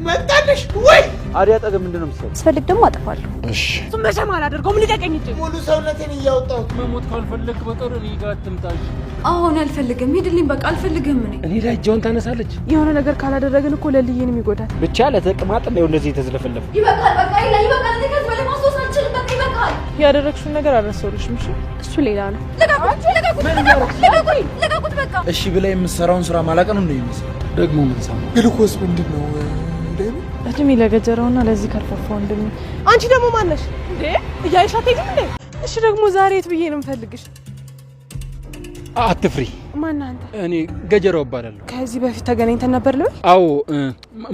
መጣልሽ ወይ አሪያ ጠገም ምንድነው የምትሰራው? ስፈልግ ደግሞ አጠፋለሁ። እሺ እሱም በሰማ አላደርገውም። ልቀቀኝ እንጂ ሙሉ ሰውነቴን እያወጣሁት መሞት ካልፈለክ በቀር እኔ ጋር አትምጣሽ። አሁን አልፈልግም፣ ሂድልኝ በቃ አልፈልግም። እኔ ላይ እጇን ታነሳለች። የሆነ ነገር ካላደረግን እኮ ለልዬን የሚጎዳት ብቻ ለተቅማጥ ነው እንደዚህ የተዝለፈለፈ። ይበቃል፣ በቃ ይበቃል። እኔ ከዚህ በላይ ማስታወስ አልችልም። በቃ ይበቃል። ያደረግሽውን ነገር አልረሳሁልሽም። እሺ እሱ ሌላ ነው። ልቀቁት በቃ። እሺ ብላ የምትሰራውን ስራ ማላቀ ነው እንደሚመስል ደግሞ ምን ሰማ? ግሉኮስ ምንድነው? እድሜ ለገጀራውና ለዚህ ከርፋፋው እንደሚ አንቺ ደግሞ ማነሽ እንዴ? እያይሻት ሄድም እንዴ? እሺ ደግሞ ዛሬ የት ብዬ ነው የምፈልግሽ? አትፍሪ። ማን አንተ? እኔ ገጀራው እባላለሁ። ከዚህ በፊት ተገናኝተን ነበር ልበል? አዎ።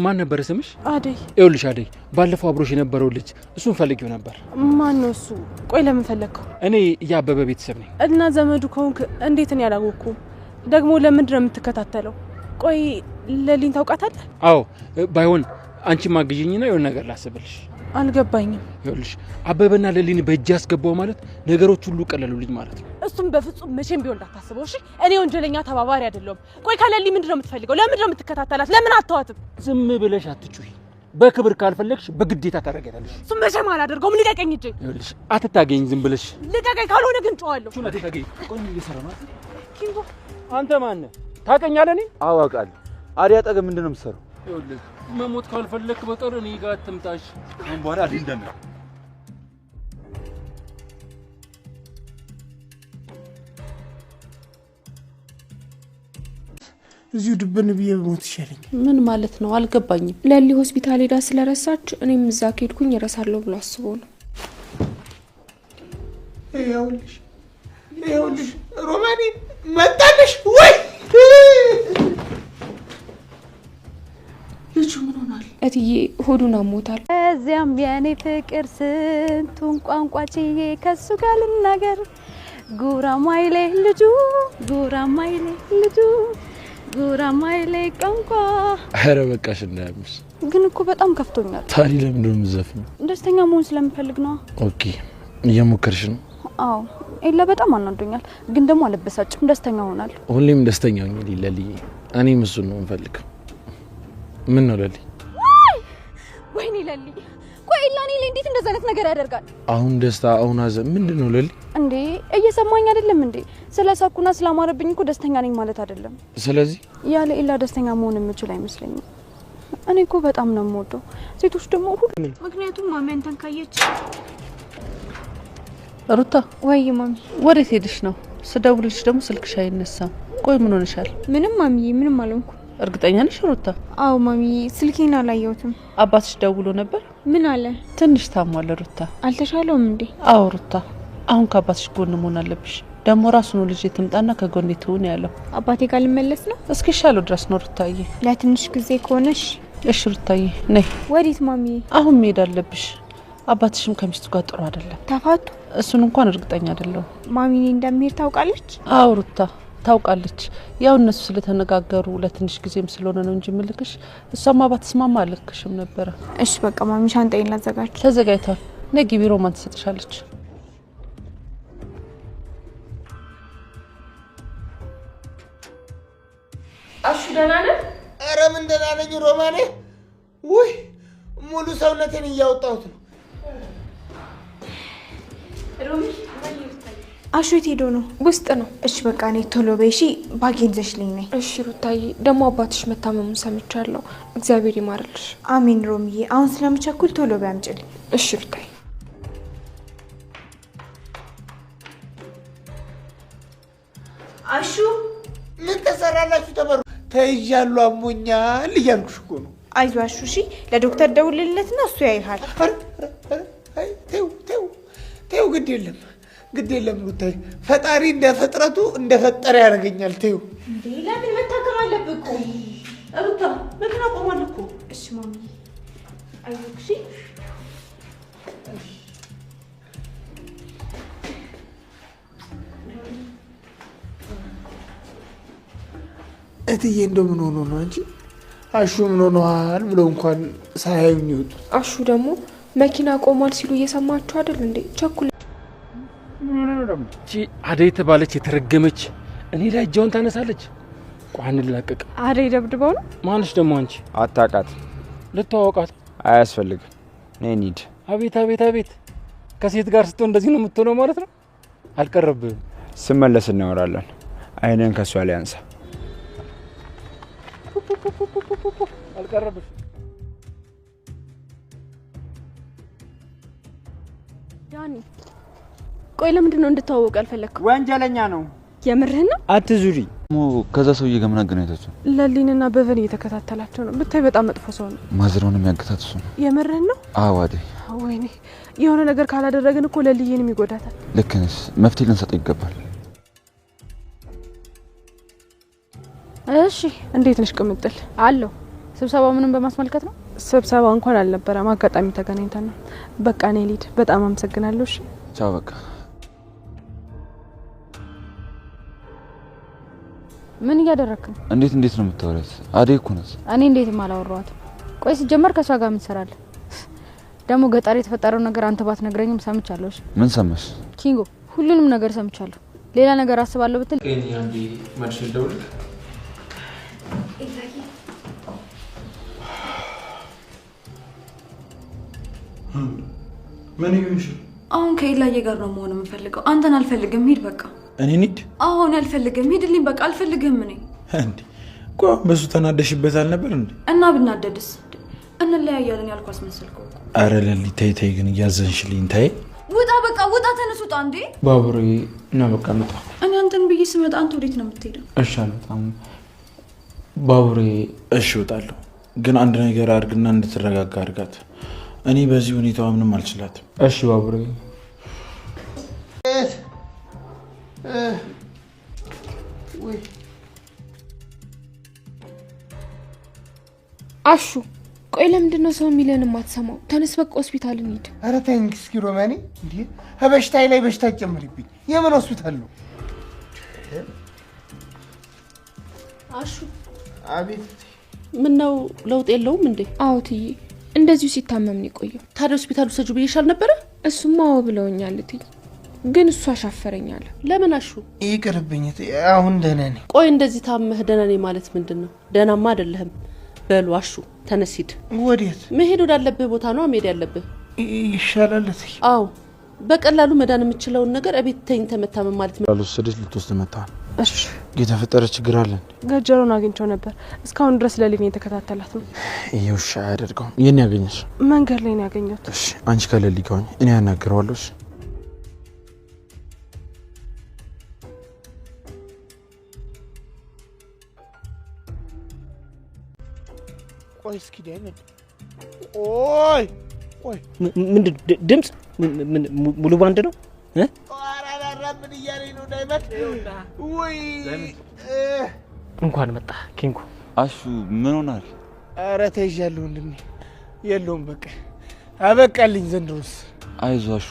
ማን ነበር ስምሽ? አደይ። ይኸውልሽ አደይ፣ ባለፈው አብሮሽ የነበረው ልጅ እሱን ፈልጊው ነበር። ማን ነው እሱ? ቆይ ለምን ፈለግከው? እኔ ያበበ ቤተሰብ ነኝ። እና ዘመዱ ከሆንክ እንዴት ነው ያላወቅኩ? ደግሞ ለምንድን ነው የምትከታተለው? ቆይ ለሊን ታውቃታለህ? አዎ። ባይሆን አንቺ ማግዢኝና የሆነ ነገር ላስብልሽ። አልገባኝም። ይኸውልሽ አበበና ለሊን በእጅ ያስገባው ማለት ነገሮች ሁሉ ቀለሉልኝ ማለት ነው። እሱም በፍጹም መቼም ቢሆን እንዳታስበው እሺ። እኔ ወንጀለኛ ተባባሪ አይደለሁም። ቆይ ከለሊ ምንድን ነው የምትፈልገው? ለምንድን ነው የምትከታተላት? ለምን አታዋትም? ዝም ብለሽ አትጩሂ። በክብር ካልፈለግሽ በግዴታ ታደርጊያለሽ። እሱም መቼም አላደርገውም። ልቀቀኝ እንጂ። ይኸውልሽ አትታገኝ፣ ዝም ብለሽ ልቀቀኝ። ካልሆነ ግን ጨዋለሁ። ሹና ተታገኝ። ቆይ እየሰራ ነው ኪንጎ። አንተ ማን ነህ? ታውቀኛለህ? እኔ አዋቃለሁ። አሪያ ጠገም ምንድነው የምትሰራው? ይኸውልህ መሞት ካልፈለክ በቀር እኔ ጋር አትምጣሽ። አሁን በኋላ አዲንደም እዚሁ ድብን ብዬ በሞት ይሻለኝ። ምን ማለት ነው? አልገባኝም። ለሊ ሆስፒታል ሄዳ ስለረሳች እኔም እዛ ከሄድኩኝ እረሳለሁ ብሎ አስቦ ነው። ይኸውልሽ ሮማኔ መጣልሽ ወይ? ልጁ ምን ሆኗል? እትዬ ሆዱን አሞታል። እዚያም የኔ ፍቅር ስንቱን ቋንቋ ችዬ ከሱ ጋር ልናገር። ጉራማይሌ ልጁ ጉራማይሌ ልጁ ጉራማይሌ ቋንቋ። ኧረ በቃሽ እንዳያምሽ። ግን እኮ በጣም ከፍቶኛል። ታዲያ ለምንድን ነው የምትዘፍነው? ደስተኛ መሆን ስለምፈልግ ነው። ኦኬ እየሞከርሽ ነው? አዎ ኤላ በጣም አናዶኛል፣ ግን ደግሞ አልበሳጭም። ደስተኛ ሆናለሁ። ሁሌም ደስተኛ ነኝ ለልዬ። እኔም እሱን ነው የምፈልገው። ምን ነው ለሊ? ወይኔ ለሊ፣ ቆይ ኤላ እኔ ላይ እንዴት እንደዛ አይነት ነገር ያደርጋል? አሁን ደስታ አሁን ሀዘን ምንድን ነው ለሊ? እንዴ እየሰማኝ አይደለም እንዴ? ስለሳኩና ስላማረብኝ እኮ ደስተኛ ነኝ ማለት አይደለም። ስለዚህ ያለ ኤላ ደስተኛ መሆን የምችል አይመስለኝም። እኔ እኮ በጣም ነው የምወደው። ሴቶች ደግሞ ሁሉ ምክንያቱም ማሚ አንተን ካየች። ሩታ ወይ ማሚ ወዴት ሄድሽ ነው? ስደውልልሽ ደግሞ ስልክሽ አይነሳም። ቆይ ምን ሆነሻል? ምንም ማሚ ምንም አልሆንኩ። እርግጠኛ ነሽ ሩታ? አዎ ማሚ ስልኬን አላየሁትም። አባትሽ ደውሎ ነበር? ምን አለ? ትንሽ ታሟል ሩታ። አልተሻለውም እንዴ? አዎ ሩታ፣ አሁን ከአባትሽ ጎን መሆን አለብሽ። ደግሞ ራሱ ነው ልጅ ትምጣና ከጎኔ ትሁን ያለው። አባቴ ጋር ልመለስ ነው? እስኪሻለው ድረስ ነው ሩታዬ። ለትንሽ ጊዜ ከሆነሽ እሺ ሩታዬ ነይ። ወዴት ማሚ? አሁን መሄድ አለብሽ። አባትሽም ከሚስቱ ጋር ጥሩ አይደለም። ተፋቱ? እሱን እንኳን እርግጠኛ አይደለሁም። ማሚ እኔ እንደምሄድ ታውቃለች? አዎ ሩታ ታውቃለች። ያው እነሱ ስለተነጋገሩ ለትንሽ ጊዜም ስለሆነ ነው እንጂ ምልክሽ እሷማ ባትስማማ አልልክሽም ነበረ። እሺ በቃ ማሚ ሻንጣዬን ላዘጋጅ። ተዘጋጅቷል። ነይ ግቢ፣ ሮማን ትሰጥሻለች። አሹ ደህና ነህ? ኧረ ምን ደህና ነኝ ሮማኔ። ውይ ሙሉ ሰውነቴን እያወጣሁት ነው። ሮሚ አሹ የት ሄዶ ነው? ውስጥ ነው። እሺ በቃ እኔ ቶሎ በይ እሺ። ባጌን ይዘሽልኝ ነይ። እሺ ሩታዬ፣ ደግሞ አባትሽ መታመሙን ሰምቻለሁ። እግዚአብሔር ይማርልሽ። አሜን ሮሚዬ። አሁን ስለምቸኩል ቶሎ በይ አምጪልኝ። እሺ ሩታዬ። አሹ ምን ተሰራላችሁ? ተበሩ ተይዣለሁ፣ አሞኛል እያልኩሽ እኮ ነው። አይዞህ አሹ እሺ። ለዶክተር ደውልለትና እሱ ያይሃል። አይ ተይው፣ ግድ የለም ሩታዬ። ፈጣሪ እንደ ፍጥረቱ እንደ ፈጠረ ያደርገኛል። ተይው እንዴ ለምን መታከም አለብህ እኮ ሩታ። መኪና ቆሟል እኮ። እሺ ማሚ አይዞህ እሺ። እትዬ እንደው ምን ሆኖ ነው አንቺ? አሹ ምን ሆነዋል ብለው እንኳን ሳያዩኝ ይወጡ። አሹ ደግሞ መኪና ቆሟል ሲሉ እየሰማችሁ አይደል እንዴ? ቸኩል እቺ አደይ ተባለች የተረገመች እኔ ላይ እጇን ታነሳለች። ቋን ልላቀቅ። አደይ ደብድበው ነው? ማንሽ ደግሞ አንቺ? አታውቃት። ልተዋወቃት። አያስፈልግም። ነይ እንሂድ። አቤት አቤት አቤት! ከሴት ጋር ስትሆን እንደዚህ ነው የምትሆነው ማለት ነው። አልቀረብህም። ስመለስ እናወራለን። አይነን ከሷ ላይ አንሳ። አልቀረብሽ። ዳኒ ቆይ ለምንድን ነው እንድታወቅ ያልፈለግከው? ወንጀለኛ ነው። የምርህን ነው? አትዙሪ። ከዛ ሰውዬ ጋር ምን አገናኝታችሁ? ለሊንና በቨን እየተከታተላቸው ነው። ብታይ በጣም መጥፎ ሰው ነው። ማዝረውን የሚያገታት እሱ ነው። የምርህን ነው? አዎ አዴ። ወይኔ የሆነ ነገር ካላደረግን እኮ ለሊዬንም ይጎዳታል። ልክ ነሽ። መፍትሄ ልንሰጠው ይገባል። እሺ እንዴት ነሽ ቅምጥል? አለው ስብሰባው ምንም በማስመልከት ነው? ስብሰባ እንኳን አልነበረም፣ አጋጣሚ ተገናኝተን ነው። በቃ እኔ ልሂድ። በጣም አመሰግናለሁ። እሺ ቻው። በቃ ምን እያደረክ ነው? እንዴት ነው የምታወሪያት? አዴ እኮ ናት። እኔ እንዴትም አላወራኋትም። ቆይ ሲጀመር ከሷ ጋር ምን ትሰራለህ? ደግሞ ገጠር የተፈጠረው ነገር አንተ ባትነግረኝም ሰምቻለሁ። እሺ ምን ሰማሽ? ኪንጎ ሁሉንም ነገር ሰምቻለሁ። ሌላ ነገር አስባለሁ ብትል እኔ አንዴ መልሼ ልደውል። ምን ይሁንሽ? አሁን ከኢላዬ ጋር ነው መሆን የምፈልገው። አንተን አልፈልግም። ሂድ በቃ። እኔ እንሂድ? አሁን አልፈልግም። ሂድልኝ በቃ። አልፈልግም እኔ እንዴ እኮ በሱ ተናደሽበት አልነበር እንዴ? እና ብናደድስ? እንለያያለን ያልኩ አስመሰልከው። አረ ለሊ ተይ ግን እያዘንሽልኝ ተይ። ውጣ በቃ ውጣ፣ ተነስ ውጣ። እንዴ ባቡሬ እና በቃ መጣ። እኔ አንተን ብዬ ስመጣ አንተ ወዴት ነው የምትሄደው? እሺ አልመጣም ባቡሬ። እሺ እወጣለሁ፣ ግን አንድ ነገር አድርግና እንድትረጋጋ አድርጋት። እኔ በዚህ ሁኔታዋ ምንም አልችላትም። እሺ ባቡሬ። አሹ ቆይ ለምንድን ነው ሰው የሚለን የማትሰማው? ተነስ በቃ ሆስፒታል እንሂድ። ኧረ ተይ እስኪ ሮማኔ፣ እንዴ በሽታዬ ላይ በሽታ ጨምሪብኝ። የምን ሆስፒታል ነው? አሹ አቤት። ምን ነው ለውጥ የለውም እንዴ? አዎ ትዬ እንደዚሁ ሲታመም ነው የቆየው። ታዲያ ሆስፒታሉ ሰጁ ብዬሻል ነበረ? እሱማ አዎ ብለውኛል ትዬ፣ ግን እሱ አሻፈረኛል። ለምን አሹ? ይቅርብኝ፣ አሁን ደህና ነኝ። ቆይ እንደዚህ ታመህ ደህና ነኝ ማለት ምንድን ነው? ደህናማ አይደለህም። በሉ አሹ ተነስ ሂድ። ወዴት? መሄድ ወዳለብህ ቦታ ነው መሄድ ያለብህ። ይሻላል ትዬ። አዎ በቀላሉ መዳን የምችለውን ነገር እቤት ተኝተህ መታመም ማለት ነው። ልወስድሽ ልትወስድ መጣ። እሺ የተፈጠረ ችግር አለ? ገጀሮን አግኝቼው ነበር። እስካሁን ድረስ ለሊን የተከታተላት ነው። ይሄ ውሻ አያደርገውም። የኔ ያገኘሽ? መንገድ ላይ ነው ያገኘሁት። እሺ አንቺ ከሌሊ ጋር ሆኚ እኔ ያናግረዋለሁ። እሺ ቆይ እስኪ ዳይመንድ፣ ቆይ ምንድን ድምፅ? ሙሉ ባንድ ነው? ኧረ ምን እያለኝ ነው ዳይመንድ? ወይ እንኳን መጣ ኪንጎ። አሹ ምን ሆናል? ኧረ ተይዣለሁ ወንድሜ። የለውም በቃ አበቃልኝ ዘንድሮስ። አይዞህ አሹ።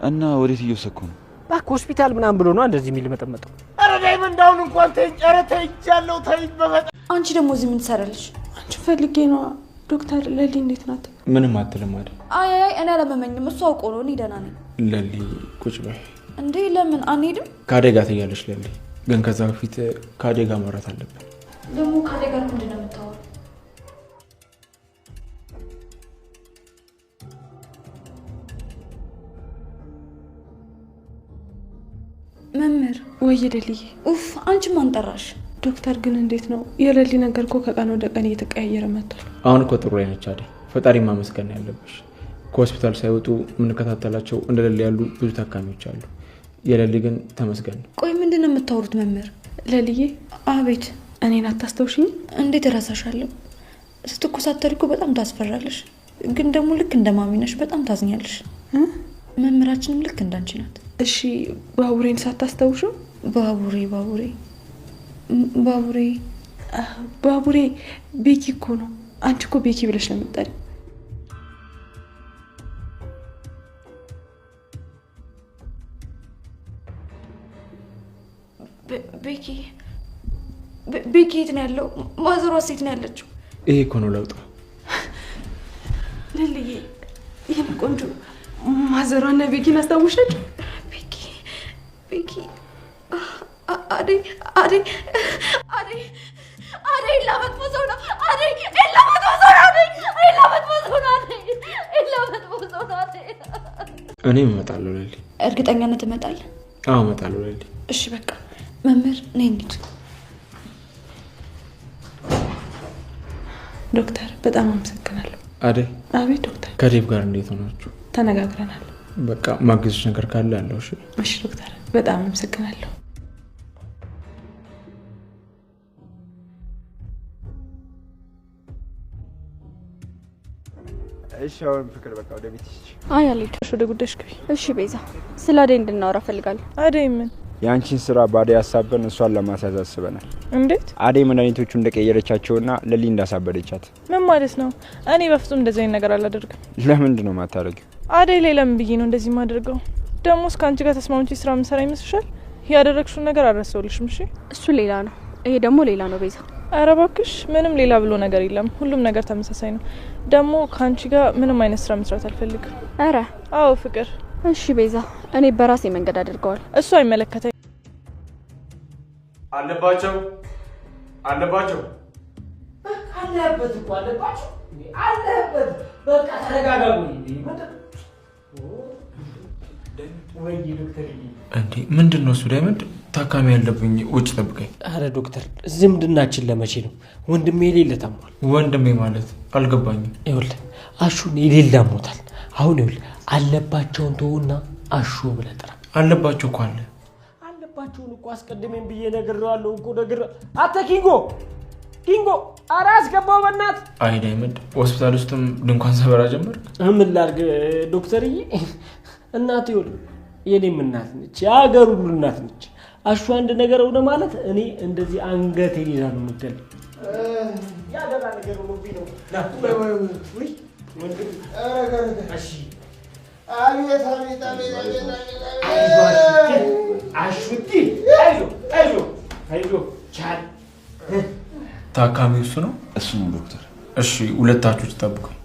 እና ወዴት እየወሰድኩ ነው? እባክህ ሆስፒታል ምናምን ብሎ ነው እንደዚህ የሚል መጠመጠው። ኧረ ዳይመንድ አሁን እንኳን ተይኝ። ኧረ ተይቻለሁ፣ ተይኝ በፈጣሪ። አንቺ ደግሞ እዚህ ምን ትሰራለሽ? አንቺ ፈልጌ ነው። ዶክተር ለሊ እንዴት ናት? ምንም አትልም አይደል? አይ እኔ አላመመኝም። እሱ አውቆ ነው። እኔ ደህና ነኝ። ለሊ ቁጭ በይ። እንዴ ለምን አንሄድም? ከአደጋ ትያለሽ ለሊ፣ ግን ከዛ በፊት ከአደጋ ማውራት አለብን። ደግሞ ከአደጋ ምንድን ነው የምታወራው? መምህር ወይ ደልዬ። ኡፍ አንቺ ማን ጠራሽ? ዶክተር ግን እንዴት ነው? የለሊ ነገር እኮ ከቀን ወደ ቀን እየተቀያየረ መጥቷል። አሁን እኮ ጥሩ ላይ ነች አይደል? ፈጣሪ ማመስገን ያለብሽ። ከሆስፒታል ሳይወጡ የምንከታተላቸው እንደሌለ ያሉ ብዙ ታካሚዎች አሉ። የለሊ ግን ተመስገን ነው። ቆይ ምንድን ነው የምታወሩት መምህር? ለሊዬ። አቤት። እኔን አታስተውሽኝ? እንዴት እረሳሻለሁ? ስትኮሳተሪ እኮ በጣም ታስፈራለሽ፣ ግን ደግሞ ልክ እንደማሚነሽ በጣም ታዝኛለሽ። መምህራችንም ልክ እንዳንቺ ናት። እሺ ባቡሬን ሳታስተውሽው? ባቡሬ ባቡሬ ቤኪ እኮ ነው። አንቺ እኮ ቤኪ ብለሽ ነው የምትጠሪው። ቤኪ የት ነው ያለው? ማዘሯ ሴት ነው ያለችው። ይሄ እኮ ነው ለውጡ። ልልዬ ይህን ቆንጆ ማዘሯና ቤኪን አስታውሻች? ቤኪ አደይ ላመጥፎ ሰው ነው። አደይ ላመጥፎ ሰው ነው። እኔም እመጣለሁ ለሊ። እርግጠኛነት እመጣለሁ? አዎ እመጣለሁ ለሊ። እሺ በቃ መምህር ነኝ እንግዲህ። ዶክተር በጣም አመሰግናለሁ። አደይ። አቤት ዶክተር። ከዴቭ ጋር እንዴት ሆናችሁ? ተነጋግረናል። በቃ ማግዝሽ ነገር ካለ አለው። እሺ እሺ ዶክተር በጣም አመሰግናለሁ። እሺ አሁን ፍቅር በቃ ወደ ቤት ይሽ። አይ አልሄድም። ወደ ጉዳይሽ ግቢ። እሺ ቤዛ፣ ስለ አደይ እንድናወራ ፈልጋለሁ። አደይ ምን? ያንቺን ስራ ባዴ ያሳበን እሷን ለማሳዝ አስበናል። እንዴት? አደይ መድኃኒቶቹ እንደቀየረቻቸውና ለሊ እንዳሳበደቻት። ምን ማለት ነው? እኔ በፍጹም እንደዚህ አይነት ነገር አላደርግም። ለምንድን ነው የማታደርጊው? አደይ ላይ ለምን ብዬ ነው እንደዚህ የማደርገው? ደሞስ ከአንቺ ጋር ተስማምቼ ስራ የምሰራ ይመስልሻል? ያደረግሽውን ነገር አልረሳሁልሽም። እሺ እሱ ሌላ ነው፣ ይሄ ደግሞ ሌላ ነው ቤዛ። ኧረ እባክሽ ምንም ሌላ ብሎ ነገር የለም። ሁሉም ነገር ተመሳሳይ ነው። ደግሞ ከአንቺ ጋር ምንም አይነት ስራ መስራት አልፈልግም። ኧረ አዎ ፍቅር። እሺ ቤዛ፣ እኔ በራሴ መንገድ አድርገዋል። እሱ አይመለከተኝ። አለባቸው አለባቸው አለበት እኮ አለባቸው አለበት። በቃ ተረጋጋጉ። ወይ ዶክተር እንዴ ምንድን ነው እሱ? ዳይመንድ ታካሚ ያለብኝ ውጭ ጠብቀኝ። አረ ዶክተር ዝምድናችን ለመቼ ነው? ወንድሜ የሌለ ታሟል። ወንድሜ ማለት አልገባኝም። ይኸውልህ አሹን የሌለ ሞታል። አሁን ይኸውልህ አለባቸውን ተውና አሹ ብለህ ጥራ። አለባቸው እኮ አለ። አለባቸውን እኮ አስቀድሜን ብዬ ነግሬዋለሁ እኮ አተ ኪንጎ ኧረ አስገባው በእናትህ። አይ ዳይመንድ ሆስፒታል ውስጥም ድንኳን ሰበራ ጀመር። ምን ላድርግ ዶክተርዬ? እናት ይኸውልህ የኔም እናት ነች፣ የሀገር ሁሉ እናት ነች። አሹ አንድ ነገር ሆነ ማለት እኔ እንደዚህ አንገቴን ይዛ ነው የምትገል። ያደራ ነገር ነው ቢለው ወይ ወንድም እሺ አቤት አቤት አቤት አሹቲ አይዞ ቻል። ታካሚው እሱ ነው? እሱ ነው ዶክተር። እሺ ሁለታችሁ ተጠብቁኝ።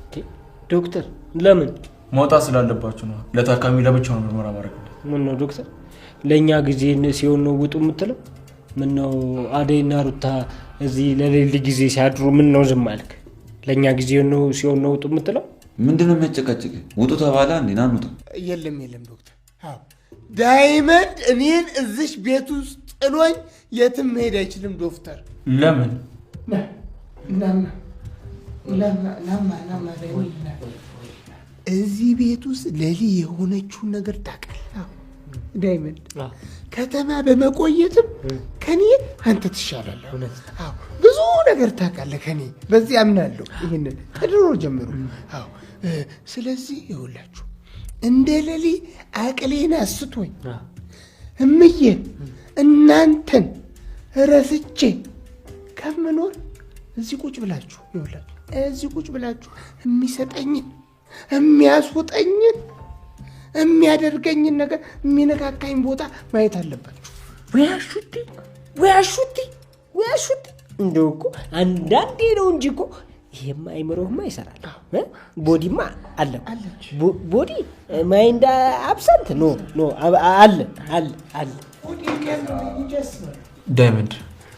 ዶክተር ለምን? መውጣት ስላለባችሁ ነው። ለታካሚ ለብቻው ነው ምርመራ ማድረግ። ምን ነው ዶክተር ለኛ ጊዜ ሲሆን ነው ውጡ የምትለው? ምን ነው አደይና ሩታ እዚህ ለሌሊ ጊዜ ሲያድሩ ምን ነው ዝም አልክ? ለኛ ጊዜ ነው ሲሆን ነው ውጡ የምትለው? ምንድነው የሚያጨቃጭቅ? ውጡ ተባለ እንዴ? ና እንውጣ። የለም ዶክተር። አዎ ዳይመንድ እኔን እዚህ ቤት ውስጥ ጥሎኝ የትም መሄድ አይችልም ዶክተር። ለምን? እዚህ ቤት ውስጥ ለሊ የሆነችውን ነገር ታውቃለህ ዳይመንድ። ከተማ በመቆየትም ከኔ አንተ ትሻላለህ። አዎ ብዙ ነገር ታውቃለህ ከኔ፣ በዚህ አምናለሁ። ይሄንን ከድሮ ጀምሮ። አዎ ስለዚህ ይኸውላችሁ እንደ ለሊ አቅሌን አስቶኝ እምዬ እናንተን ረስቼ ከምኖር እዚህ ቁጭ ብላችሁ ይኸውላችሁ እዚህ ቁጭ ብላችሁ የሚሰጠኝን የሚያስወጠኝን የሚያደርገኝን ነገር የሚነካካኝ ቦታ ማየት አለባችሁ። ወይ አሹቲ እንደው እኮ አንዳንዴ ነው እንጂ እኮ ይሄማ አይምሮህማ ይሰራል። ቦዲማ አለ ቦዲ ማይንድ አብሰንት ኖ አለ ዳይመንድ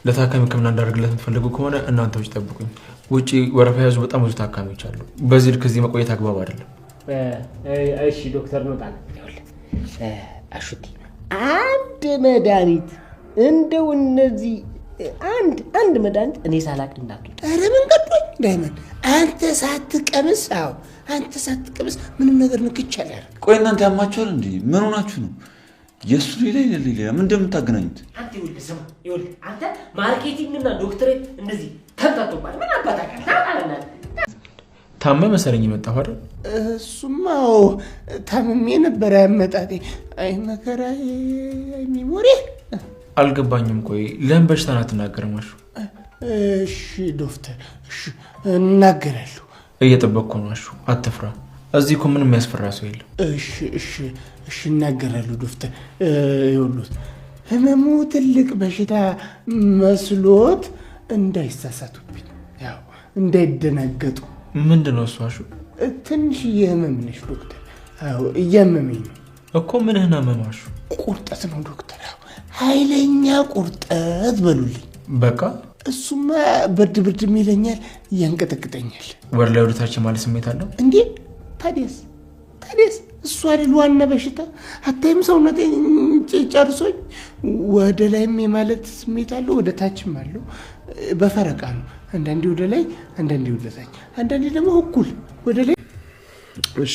ለታካሚ ሕክምና እንዳደርግለት የምትፈልጉ ከሆነ እናንተ ውጭ ጠብቁኝ። ውጪ ወረፋ ያዙ በጣም ብዙ ታካሚዎች አሉ። በዚህ ልክ እዚህ መቆየት አግባብ አይደለም። እሺ ዶክተር ነው ታለ አሹቲ አንድ መድኃኒት እንደው እነዚህ አንድ መድኃኒት እኔ ሳላቅ እንዳትወጣ። ኧረ ምን ቀዶኝ ዳይመንድ አንተ ሳትቀምስ ምንም ነገር ንክች አላደርግም። ቆይ እናንተ ያማችኋል እንዴ? ምን ሆናችሁ ነው? የእሱ ሌላ ሌላ ምን እንደምታገናኙት? አንተ ይኸውልህ ስማ፣ ይኸውልህ አንተ ማርኬቲንግ እና ዶክተሬት እንደዚህ ተንታቶባል። ምን አባታካ ታውቃለህ? ታመ መሰለኝ የመጣሁ አይደል? እሱማው ታምሜ ነበረ አመጣጤ። አይ መከራ ሚሞሪ አልገባኝም። ቆይ ለምን በሽታን አትናገርም? እሺ ዶክተር፣ እሺ እናገራለሁ። እየጠበቅኩ ነው። አሹ አትፍራ። እዚህ እኮ ምንም የሚያስፈራ ሰው የለም። እሺ እናገራለሁ ዶክተር። ይኸውልህ ህመሙ ትልቅ በሽታ መስሎት እንዳይሳሳቱብኝ፣ ያው እንዳይደናገጡ። ምንድነው እሱ? አሹ ትንሽዬ ህመም ነች ዶክተር። አዎ እያመመኝ ነው እኮ። ምን ህመም? አሹ ቁርጠት ነው ዶክተር። ኃይለኛ ቁርጠት በሉልኝ። በቃ እሱማ ብርድ ይለኛል፣ ያንቀጠቅጠኛል። ወደ ላይ ወደታች ማለት ስሜት አለው እንዴ? ታዲያስ እሱ አይደል ዋና በሽታ። አታይም ሰውነቴን ጨርሶኝ ወደ ላይም የማለት ስሜት አለው፣ ወደ ታችም አለው። በፈረቃ ነው። አንዳንዴ ወደ ላይ፣ አንዳንዴ ወደ ታች፣ አንዳንዴ ደግሞ እኩል ወደ ላይ። እሺ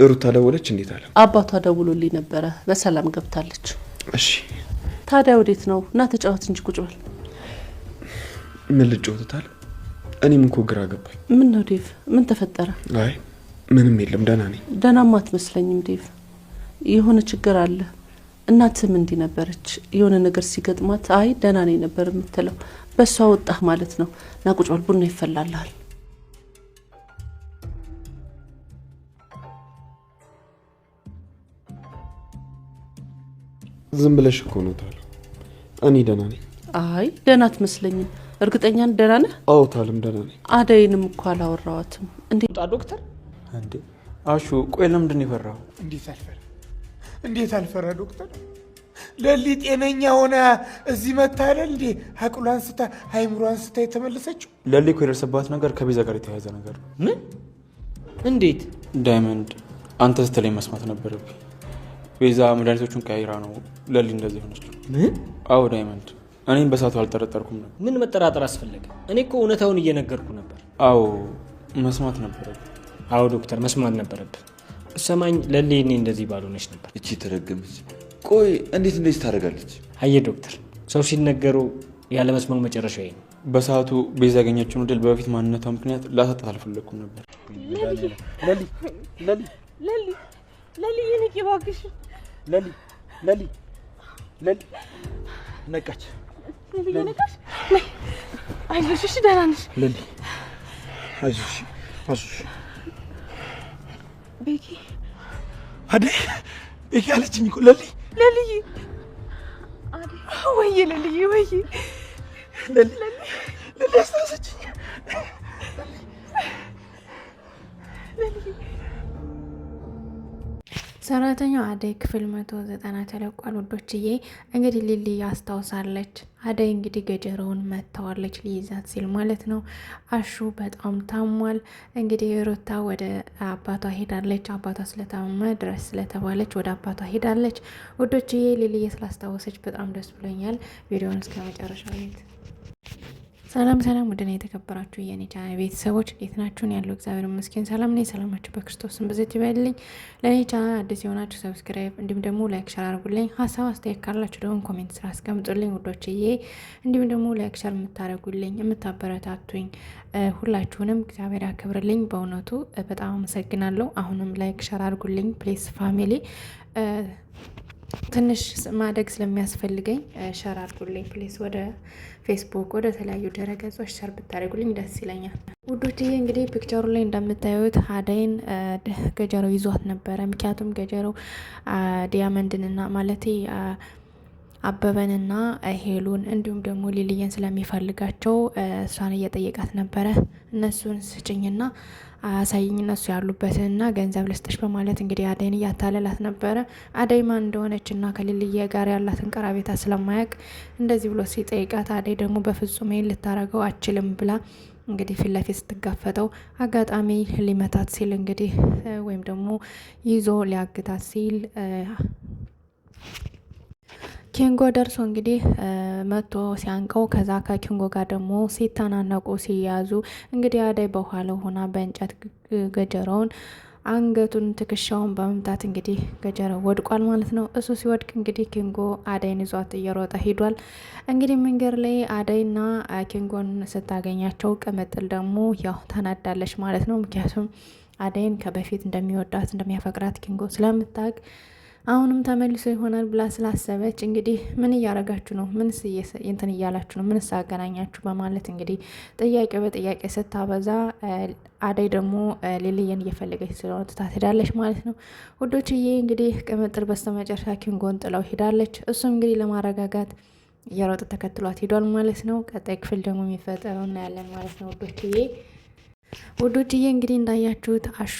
ሩታ ደወለች? እንዴት አለ? አባቷ ደውሎልኝ ነበረ፣ በሰላም ገብታለች። እሺ ታዲያ ወዴት ነው? እና ተጫወት እንጂ ቁጭ በል። ምን ልጫወትታል? እኔም እኮ ግራ ገባኝ። ምን ነው ዴቭ? ምን ተፈጠረ? አይ ምንም የለም፣ ደህና ነኝ። ደህናማ አትመስለኝም ዴቭ። የሆነ ችግር አለ። እናትም እንዲህ ነበረች። የሆነ ነገር ሲገጥማት አይ ደህና ነኝ ነበር የምትለው። በሷ ወጣህ ማለት ነው። ና ቁጭ በል፣ ቡና ይፈላልሃል። ዝም ብለሽ እኮ ነው ታለው። እኔ ደህና ነኝ። አይ ደህና አትመስለኝም። እርግጠኛ ነህ ደህና ነህ? አዎ ታለም ደህና ነኝ። አደይንም እኮ አላወራዋትም። እንዴ ዶክተር እንዴ አሹ ቆይ ለምንድን ነው የፈራው? እንዴት አልፈራ ዶክተር? ለሊ ጤነኛ ሆነ እዚህ መታለል እንዴ? አቅሏን ስታ አይምሯን ስታ የተመለሰችው ለሊ እኮ የደረሰባት ነገር ከቤዛ ጋር የተያያዘ ነገር ነው። ምን? እንዴት? ዳይመንድ አንተ ስትለኝ መስማት ነበረብኝ። ቤዛ መድኃኒቶቹን ቀይራ ነው ለሊ እንደዚህ ሆነችው። ምን? አዎ ዳይመንድ፣ እኔም በሳቱ አልጠረጠርኩም ነበር። ምን መጠራጠር አስፈለገ? እኔ እኮ እውነታውን እየነገርኩ ነበር። አዎ መስማት ነበረብኝ። አዎ ዶክተር መስማት ነበረብህ። ሰማኝ ለሊ እኔ እንደዚህ ባልሆነች ነበር። እቺ ተረገመች። ቆይ እንዴት እንደዚህ ታደርጋለች? አየህ ዶክተር፣ ሰው ሲነገሩ ያለ መስማት መጨረሻው ነው። በሰዓቱ ቤዛ ያገኘችውን ድል በፊት ማንነቷ ምክንያት ላሳጣት አልፈለኩም ነበር። ለሊ የኔ ቂባግሽ ለሊ ነቃች። ለሊ ነቃሽ? አይዞሽ እሺ፣ ደህና ነሽ? ለሊ አይዞሽ ቤኪ አደይ ቤኪ አለችኝ እኮ ለሊ አደይ ወይ ለሊ አስታወሰችኝ። ሰራተኛው አደይ ክፍል 190 ተለቋል ውዶችዬ። እንግዲህ ሊሊ ያስታውሳለች። አደይ እንግዲህ ገጀራውን መታዋለች ሊይዛት ሲል ማለት ነው። አሹ በጣም ታሟል። እንግዲህ ሩታ ወደ አባቷ ሄዳለች። አባቷ ስለታመመ ድረስ ስለተባለች ወደ አባቷ ሄዳለች ውዶችዬ። ሊሊ ስላስታወሰች በጣም ደስ ብሎኛል። ቪዲዮውን እስከ መጨረሻው እዩት። ሰላም ውድና የተከበራችሁ የኔ ቻናል ቤተሰቦች እንዴት ናችሁን? ያለው እግዚአብሔር ይመስገን ሰላም ነኝ። ሰላማችሁ በክርስቶስ ስም ብዝት ይበልልኝ። ለኔ ቻናል አዲስ የሆናችሁ ሰብስክራይብ እንዲሁም ደግሞ ላይክ ሸር አድርጉልኝ። ሀሳብ አስተያየት ካላችሁ ደግሞ ኮሜንት ስራ አስቀምጡልኝ ውዶችዬ። እንዲሁም ደግሞ ላይክ ሸር የምታደርጉልኝ የምታበረታቱኝ ሁላችሁንም እግዚአብሔር ያክብርልኝ። በእውነቱ በጣም አመሰግናለሁ። አሁንም ላይክ ሸር አድርጉልኝ ፕሌስ ፋሚሊ። ትንሽ ማደግ ስለሚያስፈልገኝ ሸር አድርጉልኝ ፕሌስ። ወደ ፌስቡክ ወደ ተለያዩ ድረገጾች ሸር ብታደርጉልኝ ደስ ይለኛል ውዶችዬ። እንግዲህ ፒክቸሩ ላይ እንደምታዩት አደይን ገጀረው ይዟት ነበረ። ምክንያቱም ገጀረው ዲያመንድንና ማለቴ አበበንና ሄሉን እንዲሁም ደግሞ ሊልየን ስለሚፈልጋቸው እሷን እየጠየቃት ነበረ። እነሱን ስጭኝና አሳይኝ እነሱ ያሉበትንና ገንዘብ ልስጥሽ በማለት እንግዲህ አደይን እያታለላት ነበረ። አደይ ማን እንደሆነችና ከሊልየ ጋር ያላትን ቀረቤታ ስለማያውቅ እንደዚህ ብሎ ሲጠይቃት አደይ ደግሞ በፍጹም ይሄን ልታረገው አችልም ብላ እንግዲህ ፊት ለፊት ስትጋፈጠው አጋጣሚ ሊመታት ሲል እንግዲህ ወይም ደግሞ ይዞ ሊያግታት ሲል ኪንጎ ደርሶ እንግዲህ መቶ ሲያንቀው ከዛ ከኪንጎ ጋር ደግሞ ሲተናነቁ ሲያዙ እንግዲህ አደይ በኋላው ሆና በእንጨት ገጀራውን አንገቱን ትከሻውን በመምታት እንግዲህ ገጀራው ወድቋል ማለት ነው። እሱ ሲወድቅ እንግዲህ ኪንጎ አደይን ይዟት እየሮጠ ሂዷል። እንግዲህ መንገድ ላይ አደይና ኪንጎን ስታገኛቸው ቅምጥል ደግሞ ያው ተናዳለች ማለት ነው። ምክንያቱም አደይን ከበፊት እንደሚወዳት እንደሚያፈቅራት ኪንጎ ስለምታውቅ አሁንም ተመልሶ ይሆናል ብላ ስላሰበች እንግዲህ ምን እያረጋችሁ ነው? ምንስ እንትን እያላችሁ ነው? ምንስ አገናኛችሁ? በማለት እንግዲህ ጥያቄ በጥያቄ ስታበዛ አደይ ደግሞ ሊልየን እየፈለገች ስለሆነ ትታት ሄዳለች ማለት ነው ውዶችዬ። እንግዲህ ቅምጥል በስተመጨረሻ ኪንጎን ጥለው ሄዳለች። እሱም እንግዲህ ለማረጋጋት እየሮጠ ተከትሏት ሄዷል ማለት ነው። ቀጣይ ክፍል ደግሞ የሚፈጠረው እናያለን ማለት ነው ውዶችዬ። ውዶችዬ እንግዲህ እንዳያችሁት አሹ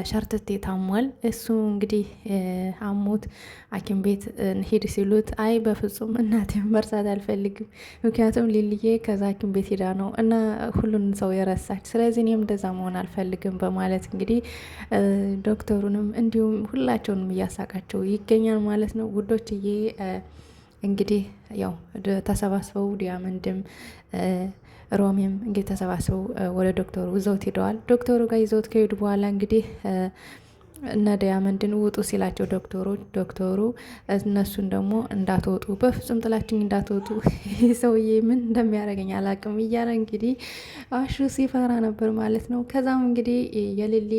ሸርተቴ ታሟል። እሱ እንግዲህ አሞት ሐኪም ቤት ሄድ ሲሉት አይ በፍጹም እናቴን መርሳት አልፈልግም፣ ምክንያቱም ሊልዬ ከዛ ሐኪም ቤት ሄዳ ነው እና ሁሉን ሰው የረሳች፣ ስለዚህ እኔም እንደዛ መሆን አልፈልግም በማለት እንግዲህ ዶክተሩንም እንዲሁም ሁላቸውንም እያሳቃቸው ይገኛል ማለት ነው ውዶችዬ። እንግዲህ ያው ተሰባስበው ዲያመንድም ሮሚም እንግዲህ ተሰባስበው ወደ ዶክተሩ ይዘውት ሄደዋል። ዶክተሩ ጋር ይዘውት ከሄዱ በኋላ እንግዲህ እነ ዲያመንድን ውጡ ሲላቸው ዶክተሩ እነሱን ደግሞ እንዳትወጡ፣ በፍጹም ጥላችኝ እንዳትወጡ፣ ይህ ሰውዬ ምን እንደሚያደርገኝ አላውቅም እያለ እንግዲህ አሹ ሲፈራ ነበር ማለት ነው። ከዛም እንግዲህ የሊሊ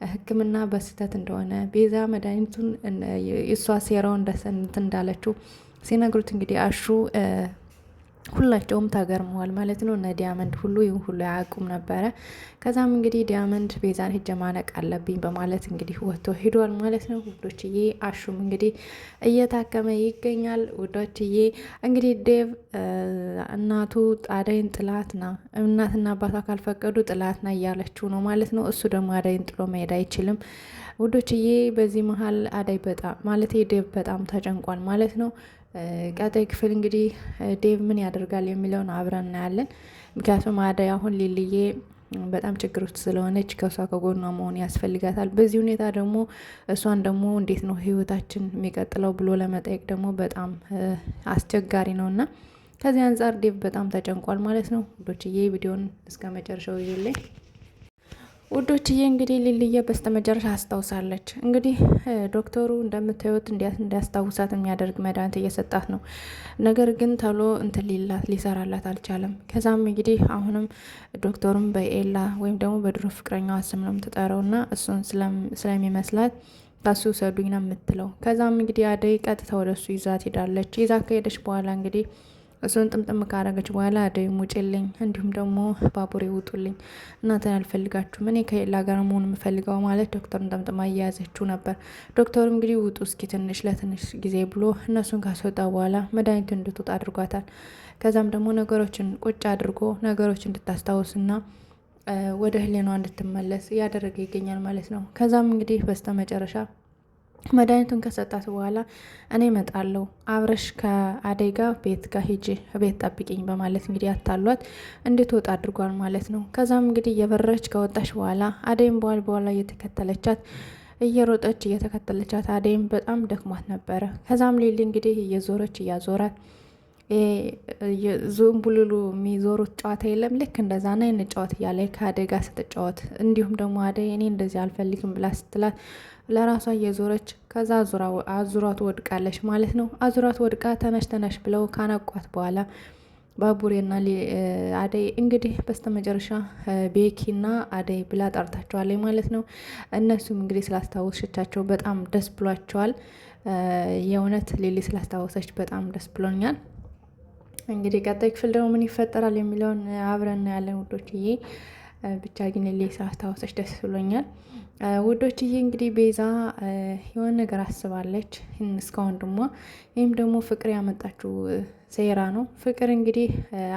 ሕክምና በስህተት እንደሆነ ቤዛ መድኃኒቱን እሷ ሴራው እንደሰንት እንዳለችው ሲነግሩት እንግዲህ አሹ ሁላቸውም ተገርመዋል ማለት ነው። እነ ዲያመንድ ሁሉ ይሁን ሁሉ አያውቁም ነበረ። ከዛም እንግዲህ ዲያመንድ ቤዛን ሄጄ ማነቅ አለብኝ በማለት እንግዲህ ወጥቶ ሄዷል ማለት ነው ውዶችዬ። አሹም እንግዲህ እየታከመ ይገኛል ውዶችዬ። እንግዲህ ዴቭ እናቱ አደይን ጥላትና እናትና አባቷ ካልፈቀዱ ጥላትና እያለችው ነው ማለት ነው። እሱ ደግሞ አደይን ጥሎ መሄድ አይችልም ውዶችዬ። በዚህ መሀል አደይ በጣም ማለት ዴቭ በጣም ተጨንቋል ማለት ነው። ቀጣይ ክፍል እንግዲህ ዴቭ ምን ያደርጋል የሚለውን አብረን እናያለን። ምክንያቱም አደይ አሁን ሊልዬ በጣም ችግር ውስጥ ስለሆነች ከእሷ ከጎኗ መሆን ያስፈልጋታል። በዚህ ሁኔታ ደግሞ እሷን ደግሞ እንዴት ነው ህይወታችን የሚቀጥለው ብሎ ለመጠየቅ ደግሞ በጣም አስቸጋሪ ነው እና ከዚህ አንጻር ዴቭ በጣም ተጨንቋል ማለት ነው ውዶችዬ። ቪዲዮን እስከ መጨረሻው ይዩልኝ ውዶችዬ። እንግዲህ ሊልዬ በስተመጨረሻ አስታውሳለች። እንግዲህ ዶክተሩ እንደምታዩት እንዲያስታውሳት የሚያደርግ መድኃኒት እየሰጣት ነው። ነገር ግን ተሎ እንትን ሊሰራላት አልቻለም። ከዛም እንግዲህ አሁንም ዶክተሩም በኤላ ወይም ደግሞ በድሮ ፍቅረኛዋ ስም ነው የምትጠራው እና እሱን ስለሚመስላት ከሱ ውሰዱኝ ነው የምትለው። ከዛም እንግዲህ አደይ ቀጥታ ወደ እሱ ይዛት ሄዳለች። ይዛ ከሄደች በኋላ እንግዲህ እሱን ጥምጥም ካረገች በኋላ አደይም ውጭልኝ፣ እንዲሁም ደግሞ ባቡሬ ውጡልኝ፣ እናንተን አልፈልጋችሁም፣ እኔ ከሌላ ጋር መሆን የምፈልገው ማለት ዶክተሩን ጠምጥማ እያያዘችው ነበር። ዶክተሩ እንግዲህ ውጡ እስኪ ለትንሽ ጊዜ ብሎ እነሱን ካስወጣ በኋላ መድኃኒቱ እንድትወጣ አድርጓታል። ከዛም ደግሞ ነገሮችን ቁጭ አድርጎ ነገሮች እንድታስታውስና ወደ ህሊኗ እንድትመለስ እያደረገ ይገኛል ማለት ነው። ከዛም እንግዲህ በስተመጨረሻ መድኃኒቱን ከሰጣት በኋላ እኔ እመጣለሁ አብረሽ ከአደይ ጋር ቤት ጋር ሂጂ ቤት ጠብቂኝ በማለት እንግዲህ አታሏት እንድትወጣ አድርጓል ማለት ነው። ከዛም እንግዲህ እየበረረች ከወጣች በኋላ አደይም በኋላ እየተከተለቻት እየሮጠች እየተከተለቻት አደይም በጣም ደክሟት ነበረ። ከዛም ሊሊ እንግዲህ እየዞረች እያዞራት ዙም ቡልሉ የሚዞሩት ጨዋታ የለም ልክ እንደዛ ና እንጫወት እያለ ከአደይ ጋር ስትጫወት፣ እንዲሁም ደግሞ አደይ እኔ እንደዚህ አልፈልግም ብላ ስትላት ለራሷ እየዞረች ከዛ አዙሯት ወድቃለች ማለት ነው። አዙሯት ወድቃ ተነሽ ብለው ካነቋት በኋላ ባቡሬና አደይ እንግዲህ በስተመጨረሻ ቤኪና አደይ ብላ ጠርታቸዋለች ማለት ነው። እነሱም እንግዲህ ስላስታወሰቻቸው በጣም ደስ ብሏቸዋል። የእውነት ሊሊ ስላስታወሰች በጣም ደስ ብሎኛል። እንግዲህ ቀጣይ ክፍል ደግሞ ምን ይፈጠራል የሚለውን አብረን እናያለን ውዶችዬ። ብቻ ግን ሊሊ ስላስታወሰች ደስ ብሎኛል ውዶችዬ። እንግዲህ ቤዛ የሆነ ነገር አስባለች እስካሁን ደግሞ ይህም ደግሞ ፍቅር ያመጣችው ሴራ ነው። ፍቅር እንግዲህ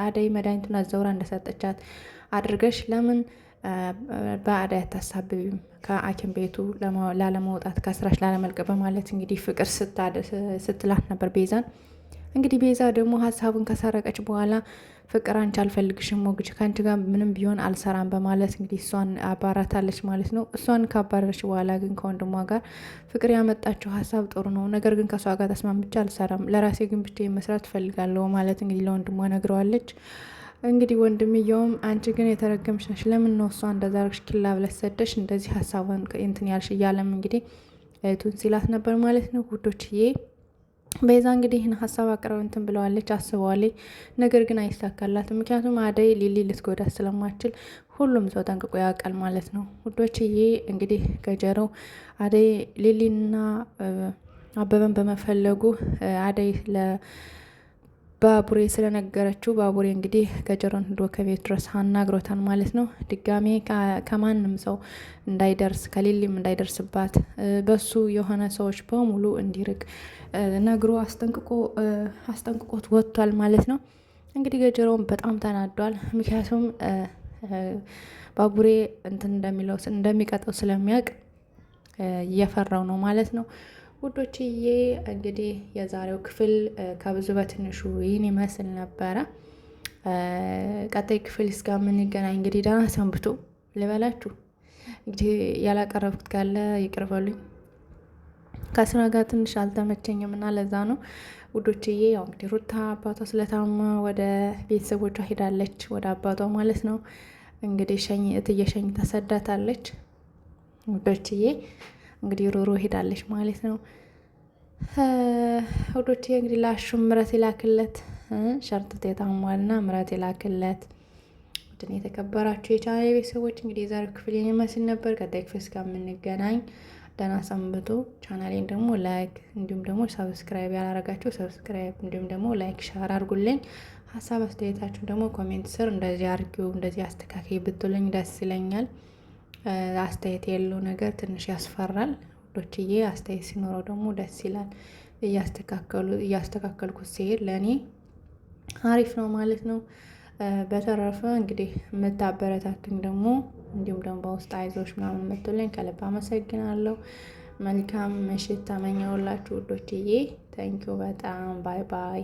አደይ መድኃኒቱን አዘውራ እንደሰጠቻት አድርገሽ ለምን በአደይ አታሳብቢም ከሐኪም ቤቱ ላለመውጣት ከስራሽ ላለመልቀቅ በማለት እንግዲህ ፍቅር ስትላት ነበር ቤዛን። እንግዲህ ቤዛ ደግሞ ሀሳቡን ከሰረቀች በኋላ ፍቅር አንቺ አልፈልግሽም ሞግጅ ከአንቺ ጋር ምንም ቢሆን አልሰራም በማለት እንግዲህ እሷን አባራታለች ማለት ነው። እሷን ካባረረች በኋላ ግን ከወንድሟ ጋር ፍቅር ያመጣችው ሀሳብ ጥሩ ነው፣ ነገር ግን ከእሷ ጋር ተስማምቼ አልሰራም፣ ለራሴ ግን ብቻ መስራት ትፈልጋለሁ ማለት እንግዲህ ለወንድሟ ነግረዋለች። እንግዲህ ወንድምየውም አንቺ ግን የተረገምሽ ነሽ፣ ለምን ነው እሷ እንደዛ አድርግሽ ኪላ ብለሽ ሰደሽ እንደዚህ ሀሳቧን እንትን ያልሽ እያለም እንግዲህ እህቱን ሲላት ነበር ማለት ነው ውዶችዬ። ቤዛ እንግዲህ ይህን ሀሳብ አቅረው እንትን ብለዋለች አስበዋለች። ነገር ግን አይሳካላትም። ምክንያቱም አደይ ሊሊ ልትጎዳ ስለማችል ሁሉም ሰው ጠንቅቆ ያውቃል ማለት ነው ውዶችዬ። እንግዲህ ገጀረው አደይ ሊሊና አበበን በመፈለጉ አደይ ባቡሬ ስለነገረችው ባቡሬ እንግዲህ ገጀሮን ሂዶ ከቤት ድረስ አናግሮታል ማለት ነው። ድጋሜ ከማንም ሰው እንዳይደርስ ከሊሊም እንዳይደርስባት በሱ የሆነ ሰዎች በሙሉ እንዲርቅ ነግሮ አስጠንቅቆት ወጥቷል ማለት ነው። እንግዲህ ገጀሮን በጣም ተናዷል። ምክንያቱም ባቡሬ እንትን እንደሚቀጠው ስለሚያውቅ እየፈራው ነው ማለት ነው። ውዶችዬ እንግዲህ የዛሬው ክፍል ከብዙ በትንሹ ይህን ይመስል ነበረ። ቀጣይ ክፍል እስከምንገናኝ እንግዲህ ደህና ሰንብቱ ልበላችሁ። እንግዲህ ያላቀረብኩት ካለ ይቅር በሉኝ። ከስራ ጋር ትንሽ አልተመቸኝም እና ለዛ ነው ውዶችዬ። ያው እንግዲህ ሩታ አባቷ ስለታማ ወደ ቤተሰቦቿ ሄዳለች፣ ወደ አባቷ ማለት ነው። እንግዲህ እትዬ ሸኝ ተሰዳታለች ውዶችዬ። እንግዲህ ሮሮ ሄዳለች ማለት ነው ውዶችዬ። እንግዲህ ላሹም ምረት ይላክለት፣ ሸርጥት የታሟልና ምረት ይላክለት። ውድን የተከበራችሁ የቻናሌ ቤተሰቦች እንግዲህ የዛሬው ክፍል ይመስል ነበር። ቀጣይ ክፍል እስከምንገናኝ ደህና ሰንብቱ። ቻናሌን ደግሞ ላይክ እንዲሁም ደግሞ ሰብስክራይብ ያላረጋችሁ ሰብስክራይብ እንዲሁም ደግሞ ላይክ ሻር አድርጉልኝ። ሀሳብ አስተያየታችሁ ደግሞ ኮሜንት ስር እንደዚህ አድርጊው እንደዚህ አስተካክይ ብትሉኝ ደስ ይለኛል። አስተያየት የለው ነገር ትንሽ ያስፈራል ውዶችዬ። አስተያየት ሲኖረው ደግሞ ደስ ይላል። እያስተካከልኩት ሲሄድ ለእኔ አሪፍ ነው ማለት ነው። በተረፈ እንግዲህ የምታበረታቱኝ ደግሞ እንዲሁም ደግሞ በውስጥ አይዞች ምናምን የምትሉኝ ከልብ አመሰግናለሁ። መልካም ምሽት ተመኘውላችሁ ውዶችዬ። ታንኪዩ በጣም ባይ ባይ።